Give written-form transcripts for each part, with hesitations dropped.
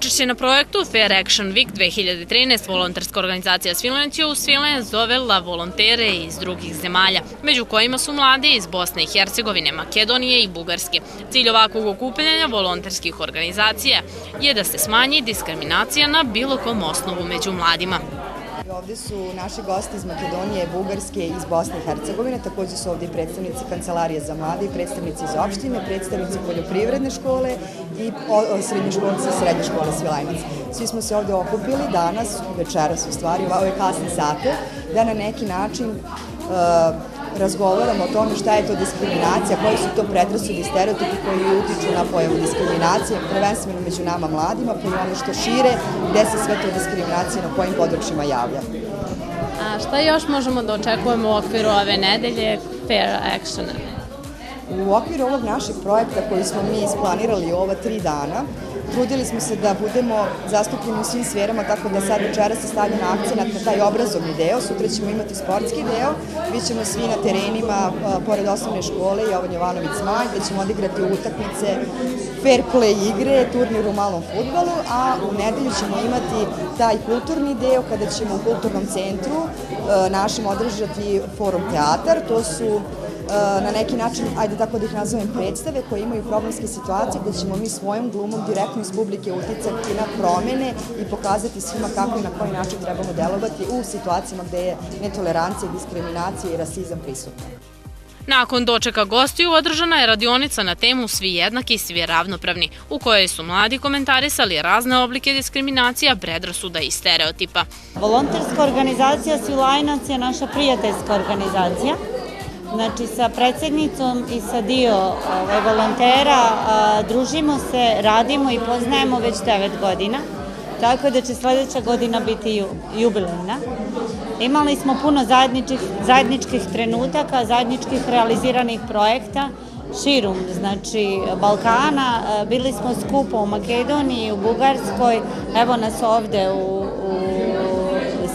učešće na projektu Fair Action Week 2013 volonterska organizacija Svilajnac u Svilajnac dovela volontere iz drugih zemalja, među kojima su mladi iz Bosne i Hercegovine, Makedonije i Bugarske. Cilj ovakvog okupljanja volonterskih organizacija je da se smanji diskriminacija na bilo kom osnovu među mladima. Ovdje su naši gosti iz Makedonije, Bugarske i iz Bosne i Hercegovine. Također su ovdje predstavnici Kancelarije za mlade, predstavnici iz opštine, predstavnici poljoprivredne škole i srednjoškolci iz srednje škole Svilajnac. Svi smo se ovdje okupili danas, večeras u stvari, u ove kasne sate, da na neki način razgovaramo o tome šta je to diskriminacija, koji su to predrasudi i stereotipi koji utiču na pojavu diskriminacije, prvenstveno među nama mladima, pa i ono što šire, gde se sve to diskriminacija na kojim područjima javlja. A šta još možemo da očekujemo u okviru ove nedelje Fair Actiona? U okviru ovog našeg projekta koji smo mi isplanirali ova 3 dana, trudili smo se da budemo zastupljeni u svim sferama, tako da sad večera se stavlja na akcenat na taj obrazovni deo, sutra ćemo imati sportski deo, bit ćemo svi na terenima pored osnovne škole Jovan Jovanović Zmaj, gde ćemo odigrati utakmice, fair play igre, turnir u malom fudbalu, a u nedelju ćemo imati taj kulturni deo kada ćemo u kulturnom centru našem održati forum teatar. To su na neki način, ajde tako da ih nazovem, predstave koje imaju problemske situacije, gde ćemo mi svojom glumom direktno iz publike uticati na promene i pokazati svima kako i na koji način trebamo delovati u situacijama gde je netolerancija, diskriminacija i rasizam prisutna. Nakon dočeka gostiju održana je radionica na temu Svi jednaki, svi ravnopravni, u kojoj su mladi komentarisali razne oblike diskriminacija, predrasuda i stereotipa. Volonterska organizacija Svilajnac je naša prijateljska organizacija. Znači, sa predsjednicom i sa dio volontera družimo se, radimo i poznajemo već 9 godina, tako da će sljedeća godina biti jubilejna. Imali smo puno zajedničkih trenutaka, zajedničkih realiziranih projekta širom, znači, Balkana. Bili smo skupo u Makedoniji, u Bugarskoj, evo nas ovdje u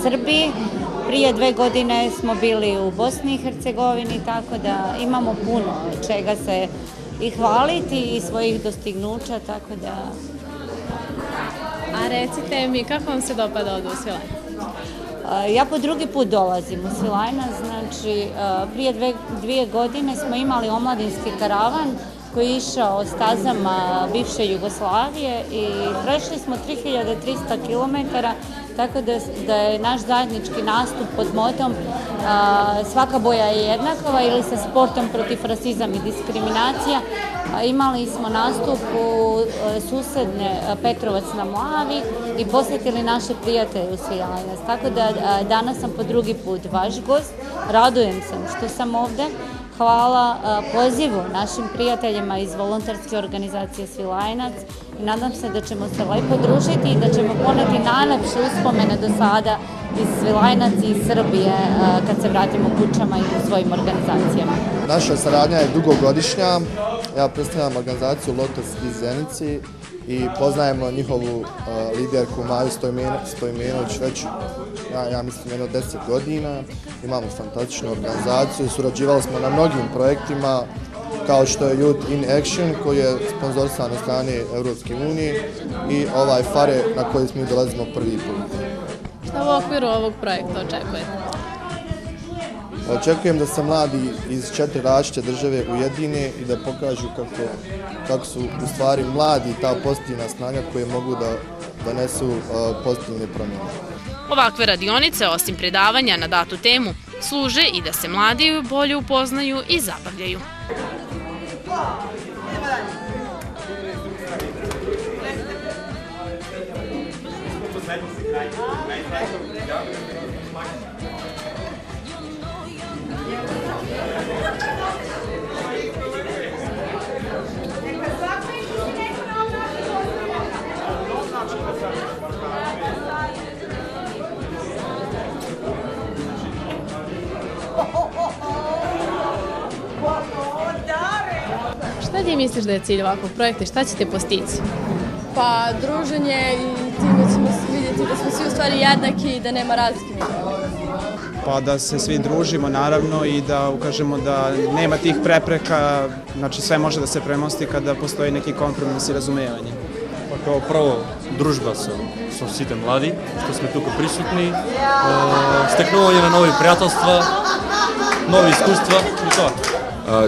Srbiji. Prije 2 godine smo bili u Bosni i Hercegovini, tako da imamo puno čega se i hvaliti i svojih dostignuća, tako da... A recite mi, kako vam se dopada ovdje u Svilajnac? Ja po drugi put dolazim u Svilajnac, znači prije 2 godine smo imali omladinski karavan koji je išao stazama bivše Jugoslavije i prešli smo 3300 km, tako da je naš zajednički nastup pod motom Svaka boja je jednakova ili sa sportom protiv rasizam i diskriminacija. Imali smo nastup u susedne Petrovac na Mlavi i posjetili naše prijatelje u Svilajnac. Tako da danas sam po drugi put vaš gost. Radujem se što sam ovde. Hvala pozivu našim prijateljima iz volonterske organizacije Svilajnac i nadam se da ćemo se lepo družiti i da ćemo poneti najlepše uspomene do sada iz Svilajnac i iz Srbije kad se vratimo kućama i u svojim organizacijama. Naša saradnja je dugogodišnja. Ja predstavljam organizaciju Lotos iz Zenici i poznajemo njihovu liderku Maju Stojmenović već, ja mislim, jedno 10 godina. Imamo fantastičnu organizaciju, surađivali smo na mnogim projektima, kao što je Youth in Action, koji je sponzorisan od strane Evropske unije, i ovaj FARE na koji mi dolazimo prvi put. Šta u okviru ovog projekta očekujete? Očekujem da se mladi iz 4 različite države ujedine i da pokažu kako su u stvari mladi ta pozitivna snaga koje mogu da donesu pozitivne promjene. Ovakve radionice, osim predavanja na datu temu, služe i da se mladi bolje upoznaju i zabavljaju. Šta ti misliš da je cilj ovakvog projekta i šta ćete postići? Pa druženje i time ćemo vidjeti da smo svi u stvari jednaki i da nema razlike. Pa da se svi družimo naravno i da ukažemo da nema tih prepreka, znači sve može da se premosti kada postoji neki kompromis i razumevanje. kao prvo družba sa всите mladi, što smo tukaj prisutni, steknovanje na novi prijateljstva, novi iskustva i to.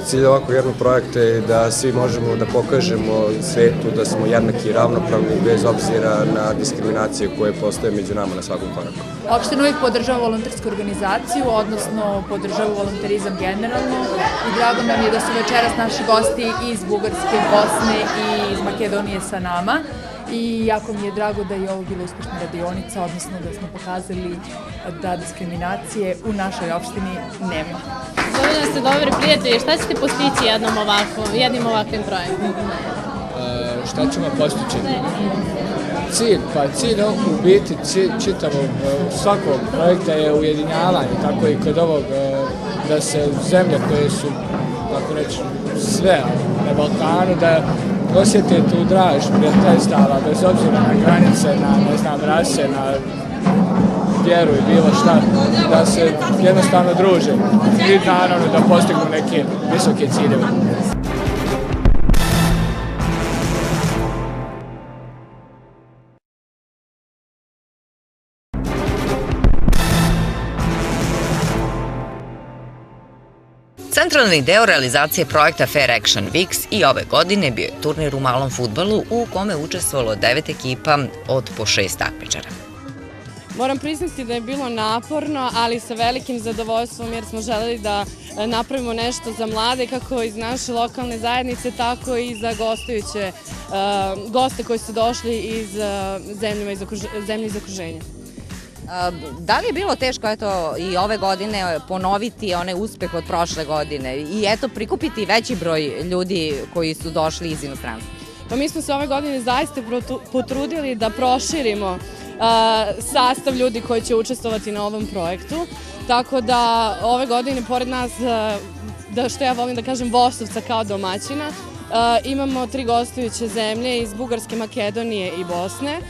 Cilj ovako jednog projekta je da svi možemo da pokažemo svetu da smo jednaki i ravnopravni bez obzira na diskriminacije koje postoje među nama na svakom koraku. Opština uvijek podržava volontersku organizaciju, odnosno podržava volonterizam generalno i drago nam je da su večeras naši gosti iz Bugarske, Bosne i iz Makedonije sa nama. I jako mi je drago da je ovo bila uspešna radionica, odnosno da smo pokazali da diskriminacije u našoj opštini nema. Zove ste dobri prijatelji, šta ćete postići jednim ovakvim projektom? Šta ćemo postići? Cilj, cilj u biti čitavog svakog projekta je ujedinjavanje, tako i kod ovog da se zemlje koje su, kako reći, sve na Balkanu, da osjete tu draž prijateljstava, bez obzira na granice, na rase, na vjeru i bilo šta, da se jednostavno druže i naravno da postignu neke visoke ciljeve. Centralni deo realizacije projekta Fair Action Weeks i ove godine bio je turnir u malom fudbalu u kome učestvovalo 9 ekipa od po 6 takmičara. Moram priznati da je bilo naporno, ali sa velikim zadovoljstvom jer smo želeli da napravimo nešto za mlade kako iz naše lokalne zajednice, tako i za goste koji su došli iz zemlje iz okruženja. Da li je bilo teško i ove godine ponoviti onaj uspeh od prošle godine i prikupiti veći broj ljudi koji su došli iz inostranstva? Pa mi smo se ove godine zaista potrudili da proširimo sastav ljudi koji će učestvovati na ovom projektu, tako da ove godine pored nas, što ja volim da kažem, Voštovca kao domaćina, imamo 3 gostujuće zemlje iz Bugarske, Makedonije i Bosne.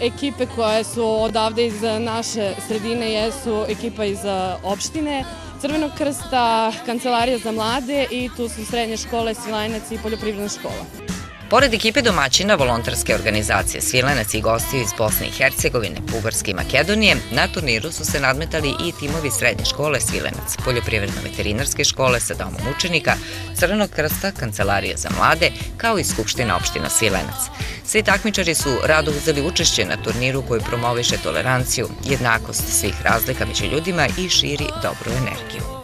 Ekipe koje su odavde iz naše sredine jesu ekipa iz opštine, Crvenog krsta, Kancelarija za mlade i tu su srednje škole Svilajnac i poljoprivredna škola. Pored ekipe domaćina volonterske organizacije Svilenac i gostiju iz Bosne i Hercegovine, Bugarske i Makedonije, na turniru su se nadmetali i timovi srednje škole Svilenac, poljoprivredno-veterinarske škole sa domom učenika, Crvenog krsta, Kancelarije za mlade, kao i Skupština opština Svilenac. Svi takmičari su rado uzeli učešće na turniru koji promoviše toleranciju, jednakost svih razlika među ljudima i širi dobru energiju.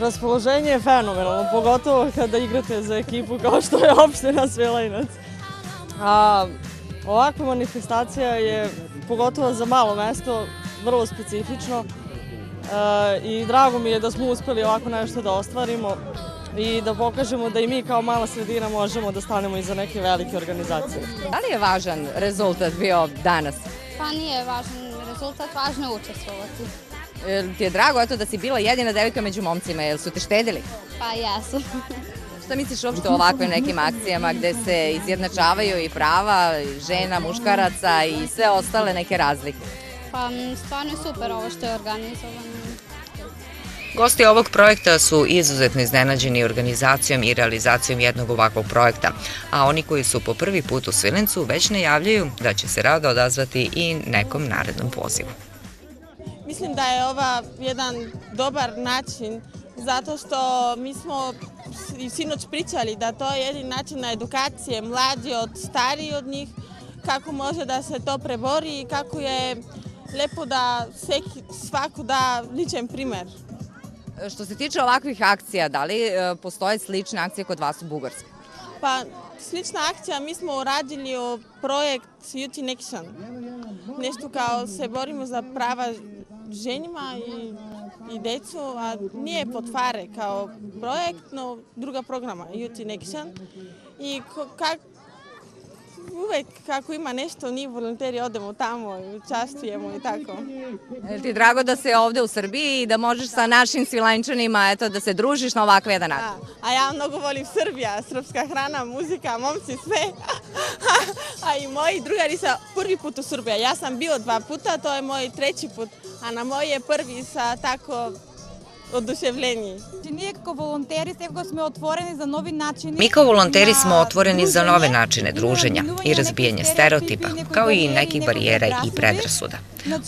Raspoloženje je fenomenalno, pogotovo kada igrate za ekipu kao što je opština Svilajnac. Ovakva manifestacija je, pogotovo za malo mesto, vrlo specifično i drago mi je da smo uspeli ovako nešto da ostvarimo i da pokažemo da i mi kao mala sredina možemo da stanemo iza neke velike organizacije. Da li je važan rezultat bio danas? Pa nije važan rezultat, važno je učestvovati. Ti je drago da si bila jedina devojka među momcima, jel su te štedili? Pa jesu. Šta misliš uopšte o ovakvim nekim akcijama gde se izjednačavaju i prava žena, muškaraca i sve ostale neke razlike? Pa stvarno je super ovo što je organizovano. Gosti ovog projekta su izuzetno iznenađeni organizacijom i realizacijom jednog ovakvog projekta, a oni koji su po prvi put u Svilencu već najavljuju da će se rado odazvati i nekom narednom pozivu. Mislim da je ova jedan dobar način zato što mi smo i sinoć pričali da to je jedin način na edukacije mlađi od stariji od njih, kako može da se to prebori i kako je lepo da svaku da ličan primer. Što se tiče ovakvih akcija, da li postoje slične akcije kod vas u Bugarskoj? Pa, slična akcija, mi smo uradili projekt Youth in Action. Nešto kao se borimo za prava ženima i decu, a nije pod fare kao projekt, no druga programa, Youth in Action. I uvek kako ima nešto, mi volonteri odemo tamo i učestvujemo i tako. Je ti drago da se ovde u Srbiji i da možeš sa našim Svilajnčanima da se družiš na ovakve jedan način? A ja mnogo volim Srbija, srpska hrana, muzika, momci, sve. A i moji drugari sa prvi put u Srbiji. Ja sam bio 2 puta, to je moj 3. put, a na moj je prvi sa tako oduševljenji. Ние како волонтери сега сме отворени за нови начини. Mi kao volonteri smo otvoreni za nove načine druženja i razbijanje stereotipa, kao i nekih barijera i predrasuda.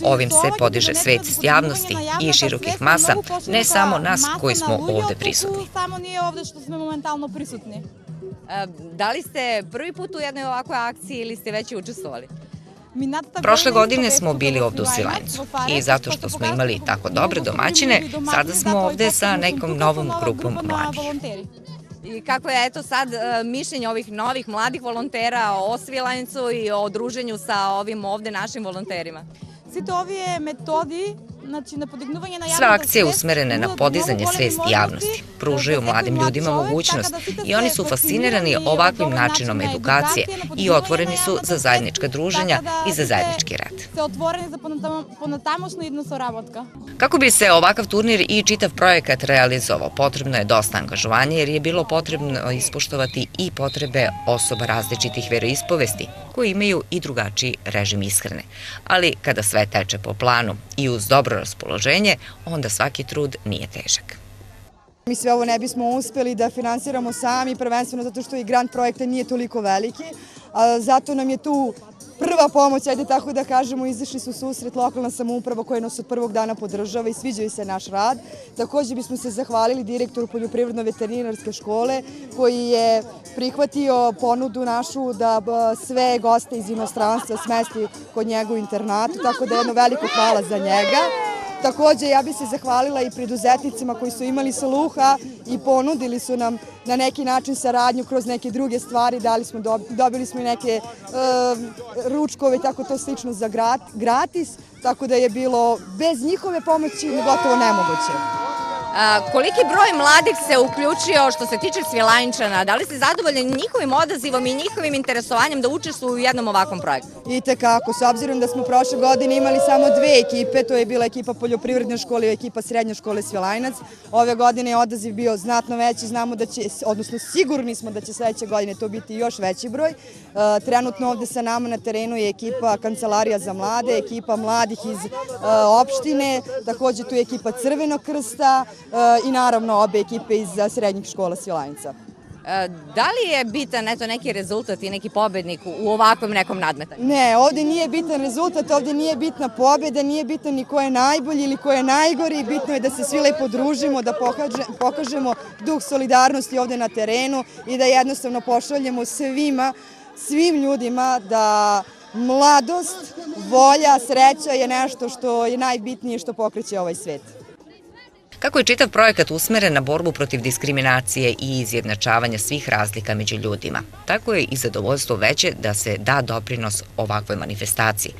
Ovim se podiže svest javnosti i širokih masa, ne samo nas koji smo ovde prisutni. Само ние овде што сме моментално присутни. Da li ste prvi put u jednoj ovakvoj akciji ili ste već i učestvovali? Prošle godine smo bili ovde u Svilajncu i zato što smo imali tako dobre domaćine, sada smo ovde sa nekom novom grupom mladih. I kako je sad mišljenje ovih novih mladih volontera o Svilajncu i o druženju sa ovim ovde našim volonterima? Site ovие методи, значи на подигнување на Sve akcije usmerene na podizanje svesti javnosti pružaju mladim ljudima mogućnost i oni su fascinirani ovakvim načinom edukacije i otvoreni su za zajednička druženja i za zajednički rad. Се отворени за понатамошна идна соработка. Kako bi se ovakav turnir i čitav projekat realizovao, potrebno je dosta angažovanja jer je bilo potrebno ispoštovati i potrebe osoba različitih veroispovesti koji imaju i drugačiji režim ishrane. Ali kada sve teče po planu i uz dobro raspoloženje, onda svaki trud nije težak. Mi sve ovo ne bismo uspeli da finansiramo sami, prvenstveno zato što i grant projekta nije toliko veliki, a zato nam je tu prva pomoć, ajde tako da kažemo, izašli su susret lokalna samouprava koja nas od prvog dana podržava i sviđaju se naš rad. Takođe bismo se zahvalili direktoru Poljoprivredno-veterinarske škole koji je prihvatio ponudu našu da sve goste iz inostranstva smesti kod njega u internatu, tako da jedno veliko hvala za njega. Takođe, ja bih se zahvalila i preduzetnicima koji su imali sluha i ponudili su nam na neki način saradnju kroz neke druge stvari. Dobili smo i neke ručkove, tako to slično za gratis, tako da je bilo bez njihove pomoći gotovo nemoguće. Koliki broj mladih se uključio što se tiče Svilajnčana? Da li ste zadovoljni njihovim odazivom i njihovim interesovanjem da učestvuju u jednom ovakvom projektu? Itekako, s obzirom da smo prošle godine imali samo 2 ekipe, to je bila ekipa poljoprivredne škole i ekipa srednje škole Svilajnac. Ove godine je odaziv bio znatno veći, znamo da će, odnosno sigurni smo da će sledeće godine to biti još veći broj. Trenutno ovde sa nama na terenu je ekipa Kancelarija za mlade, ekipa mladih iz opštine, takođe tu je ekipa Crvenog krsta, i naravno obe ekipe iz srednjih škola Svilajnca. Da li je bitan neki rezultat i neki pobednik u ovakvom nekom nadmetanju? Ne, ovde nije bitan rezultat, ovde nije bitna pobeda, nije bitan ni ko je najbolji ili ko je najgori, bitno je da se svi lepo družimo, da pokažemo duh solidarnosti ovde na terenu i da jednostavno pošaljemo svim ljudima da mladost, volja, sreća je nešto što je najbitnije što pokreće ovaj svet. Kako je čitav projekat usmeren na borbu protiv diskriminacije i izjednačavanja svih razlika među ljudima, tako je i zadovoljstvo veće da se da doprinos ovakvoj manifestaciji,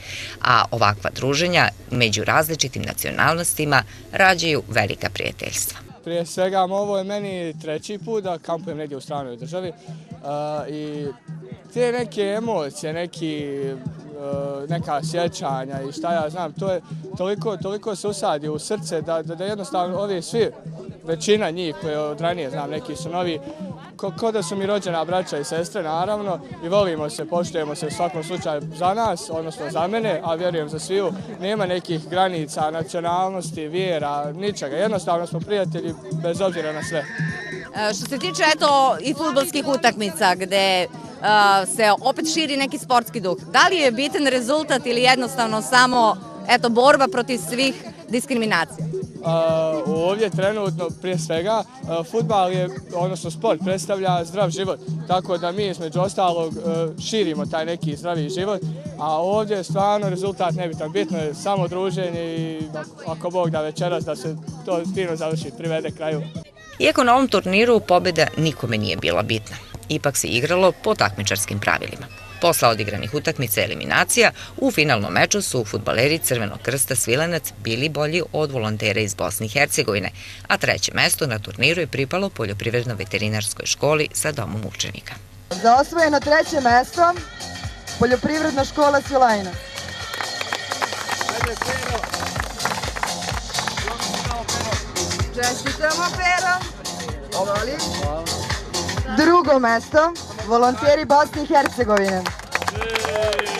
a ovakva druženja među različitim nacionalnostima rađaju velika prijateljstva. Prije svega, ovo je meni 3. put da kampujem negdje u stranoj državi i te neke emocije, neka sjećanja i šta ja znam, to je toliko se usadi u srce da jednostavno ovi svi, većina njih koje od ranije znam, neki su novi, ko da su mi rođena braća i sestre, naravno, i volimo se, poštujemo se u svakom slučaju za nas, odnosno za mene, a vjerujem za sviju. Nema nekih granica, nacionalnosti, vjera, ničega. Jednostavno smo prijatelji bez obzira na sve. Što se tiče i fudbalskih utakmica gde se opet širi neki sportski duh, da li je bitan rezultat ili jednostavno samo borba protiv svih diskriminacija? Ovdje trenutno prije svega fudbal je, odnosno sport, predstavlja zdrav život, tako da mi između ostalog širimo taj neki zdravi život, a ovdje je stvarno rezultat nebitan. Bitno je samo druženje i ako Bog da večeras da se to fino završi, privede kraju. Iako na ovom turniru pobjeda nikome nije bila bitna, ipak se igralo po takmičarskim pravilima. Posle odigranih utakmica i eliminacija, u finalnom meču su fudbaleri Crvenog krsta Svilenac bili bolji od volontera iz Bosne i Hercegovine, a treće mesto na turniru je pripalo Poljoprivredno-veterinarskoj školi sa domom učenika. Za osvojeno treće mesto Poljoprivredna škola Svilajnac. Čestitamo, Pero. Drugo mesto, volonteri Bosne i Hercegovine.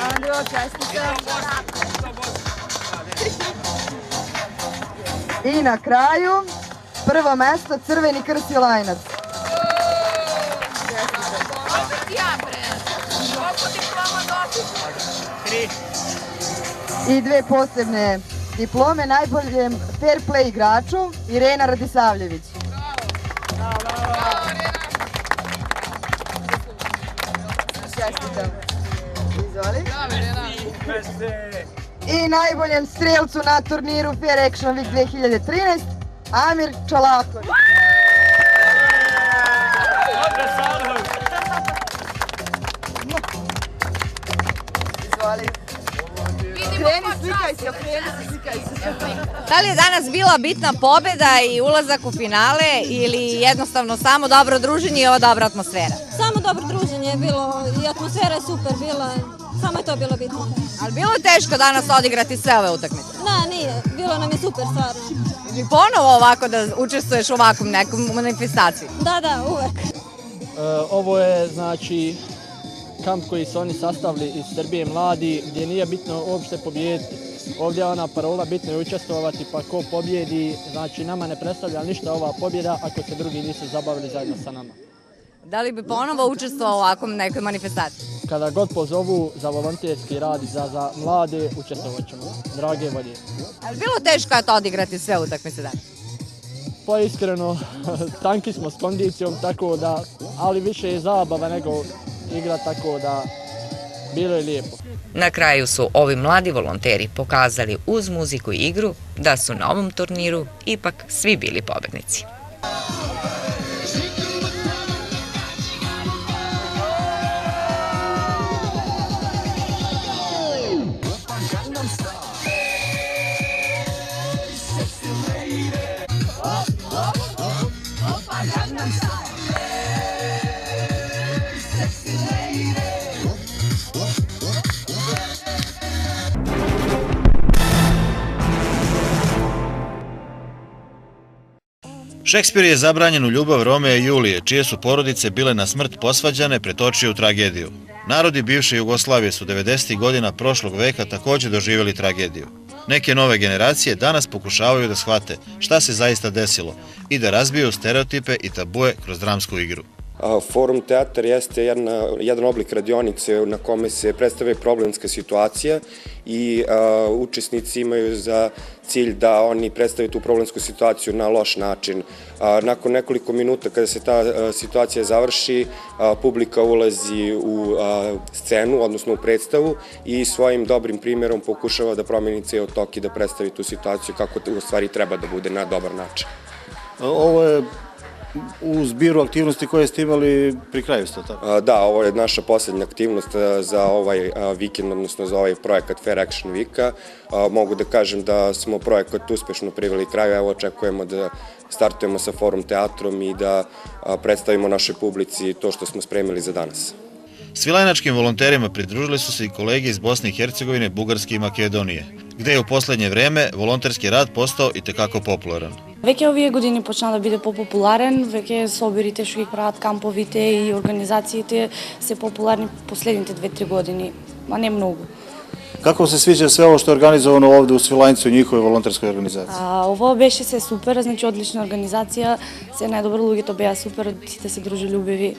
Andro, čestitam. I na kraju, prvo mesto, Crveni krst Svilajnac. I dve posebne diplome najboljem fair play igraču Irena Radisavljević. Čestitam. Izvoli. I najboljem strelcu na turniru Fair Action Week 2013 Amir Čalaković. Izvoli. Slikaj se. Da li je danas bila bitna pobjeda i ulazak u finale ili jednostavno samo dobro druženje i ova dobra atmosfera? Samo dobro druženje je bilo i atmosfera je super bila, samo je to bilo bitno. Ali bilo je teško danas odigrati sve ove utakmice? Ne, nije, bilo nam je super stvarno. I ponovo ovako da učestvuješ u ovakvom nekom manifestaciji? Da, uvek. Ovo je znači kamp koji su oni sastavili iz Srbije mladi, gdje nije bitno uopšte pobijediti. Ovdje je ona parola, bitno je učestvovati, pa ko pobjedi, znači nama ne predstavlja ništa ova pobjeda ako se drugi nisu zabavili zajedno sa nama. Da li bi ponovo učestvovao u ovakvom nekoj manifestaciji? Kada god pozovu za volonterski rad i za mlade, učestvovat ćemo. Drage volje. Ali bilo teško to odigrati sve utakmice danas? Pa iskreno, tanki smo s kondicijom, tako da, ali više je zabava nego igra, tako da bilo je lijepo. Na kraju su ovi mladi volonteri pokazali uz muziku i igru da su na ovom turniru ipak svi bili pobednici. Šekspir je zabranjenu ljubav Romea i Julije, čije su porodice bile na smrt posvađane, pretočio u tragediju. Narodi bivše Jugoslavije su 90. godina prošlog veka također doživjeli tragediju. Neke nove generacije danas pokušavaju da shvate šta se zaista desilo i da razbiju stereotipe i tabue kroz dramsku igru. Forum teatar jeste jedan oblik radionice na kome se predstavlja problemska situacija i učesnici imaju za cilj da oni predstave tu problemsku situaciju na loš način. Nakon nekoliko minuta kada se ta situacija završi, publika ulazi u scenu, odnosno u predstavu i svojim dobrim primjerom pokušava da promeni ceo tok i da predstavi tu situaciju kako u stvari treba da bude na dobar način. Ovo je u zbiru aktivnosti koje ste imali pri kraju, ste tako? Da, ovo je naša posljednja aktivnost za ovaj vikend, odnosno za ovaj projekat Fair Action Weeka. Mogu da kažem da smo projekat uspešno priveli kraju, evo očekujemo da startujemo sa Forum teatrom i da predstavimo našoj publici to što smo spremili za danas. Svilajnačkim volonterima pridružili su se i kolege iz Bosne i Hercegovine, Bugarske i Makedonije, gde je u poslednje vreme volonterski rad postao itekako popularan. Веќе овие години почна да биде попопуларен, веќе собирите што ги прават камповите и организациите се популарни последните 2-3 години, а не многу. Како се свиѓа све ово што е организовано овде у Свилајнцу и njihove волонтерској организација? Ово беше се супер, значи одлична организација, се најдобро, луѓето беа супер, сите се дружелюбиви.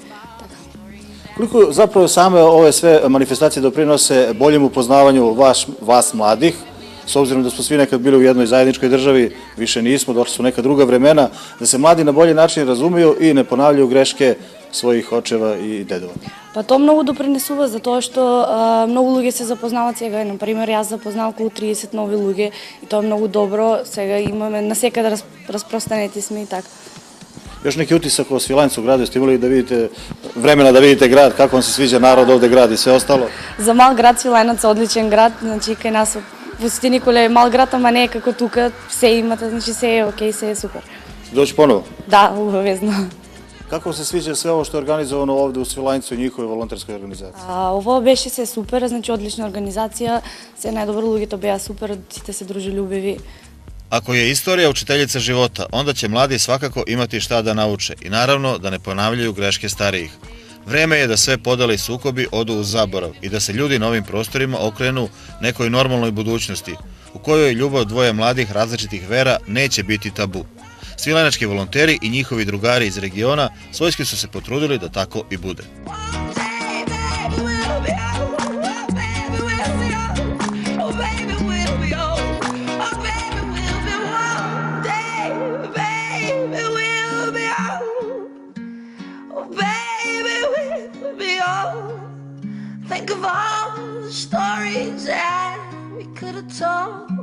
Колико заправо саме ове све манифестации доприносе болjem upoznavanju vas mladih, s obzirom da smo svi nekad bili u jednoj zajedničkoj državi, više nismo, došli su neka druga vremena, da se mladi na bolji način razumiju i ne ponavljaju greške svojih očeva i dedova. Па тоа многу допринесува затоа што многу луѓе се запознаваат сега. Например, јас запознав околу 30 нови луѓе и тоа е многу добро. Сега имаме насекаде распространети сме и така. Još neki utisak o Svilajncu gradu, jeste imali da vidite vremena da vidite grad, kako vam se sviđa narod ovde grad i sve ostalo? За мал град Свилајнаc е одличен град, значи кај нас во Ситиниколе е мал град, ама не е како тука, се имате, значи се е окей, се е супер. Doći ponovo? Да, обавезно. Kako se sviđa sve ovo što je organizovano ovde u Svilajncu i njihove volonterskoj organizaciji? Ово беше се супер, значи одлична организација, се најдобро, луѓето беа супер, сите се дружелюбиви. Ako je istorija učiteljica života, onda će mladi svakako imati šta da nauče i naravno da ne ponavljaju greške starijih. Vreme je da sve podele i sukobi odu u zaborav i da se ljudi na ovim prostorima okrenu nekoj normalnoj budućnosti, u kojoj ljubav dvoje mladih različitih vera neće biti tabu. Svilajnački volonteri i njihovi drugari iz regiona svojski su se potrudili da tako i bude. Think of all the stories that we could have told.